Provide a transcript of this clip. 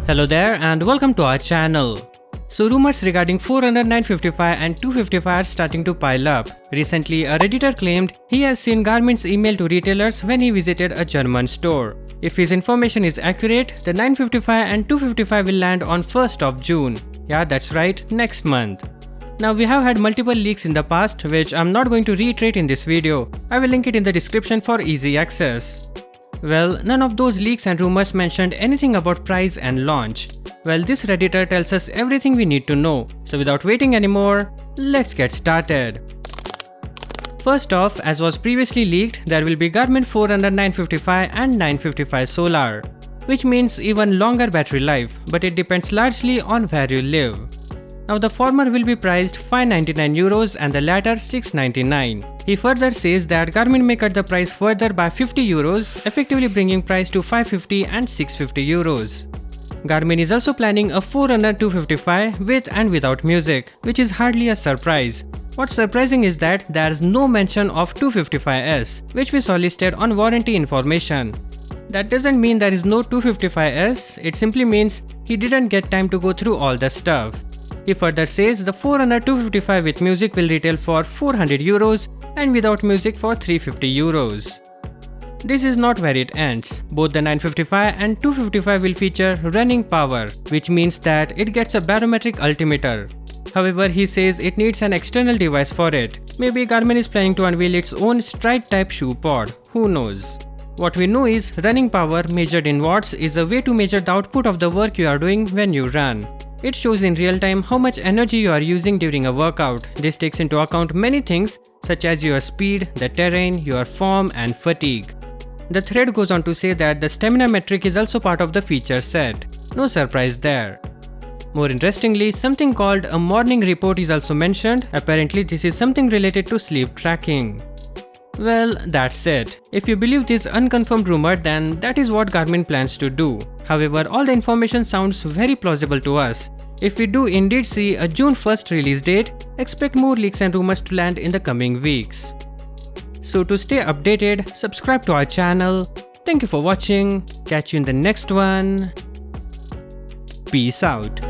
Hello there and welcome to our channel. So rumors regarding Forerunner 955 and 255 are starting to pile up. Recently, a Redditor claimed he has seen Garmin's email to retailers when he visited a German store. If his information is accurate, the 955 and 255 will land on 1st of June. Yeah, that's right, next month. Now we have had multiple leaks in the past which I'm not going to reiterate in this video. I will link it in the description for easy access. Well, none of those leaks and rumors mentioned anything about price and launch. Well, this Redditor tells us everything we need to know. So without waiting anymore, let's get started. First off, as was previously leaked, there will be Garmin Forerunner 955 and 955 Solar, which means even longer battery life, but it depends largely on where you live. Now the former will be priced €599 and the latter €699. He further says that Garmin may cut the price further by €50, effectively bringing price to €550 and €650. Garmin is also planning a Forerunner 255 with and without music, which is hardly a surprise. What's surprising is that there's no mention of 255S, which we saw listed on warranty information. That doesn't mean there is no 255S, it simply means he didn't get time to go through all the stuff. He further says the Forerunner 255 with music will retail for €400 and without music for €350. This is not where it ends. Both the 955 and 255 will feature running power, which means that it gets a barometric altimeter. However, he says it needs an external device for it. Maybe Garmin is planning to unveil its own stride type shoe pod, who knows. What we know is running power measured in watts is a way to measure the output of the work you are doing when you run. It shows in real time how much energy you are using during a workout. This takes into account many things such as your speed, the terrain, your form and fatigue. The thread goes on to say that the stamina metric is also part of the feature set. No surprise there. More interestingly, something called a morning report is also mentioned. Apparently this is something related to sleep tracking. Well, that's it. If you believe this unconfirmed rumor, then that is what Garmin plans to do. However, all the information sounds very plausible to us. If we do indeed see a June 1st release date, expect more leaks and rumors to land in the coming weeks. So to stay updated, subscribe to our channel. Thank you for watching. Catch you in the next one. Peace out.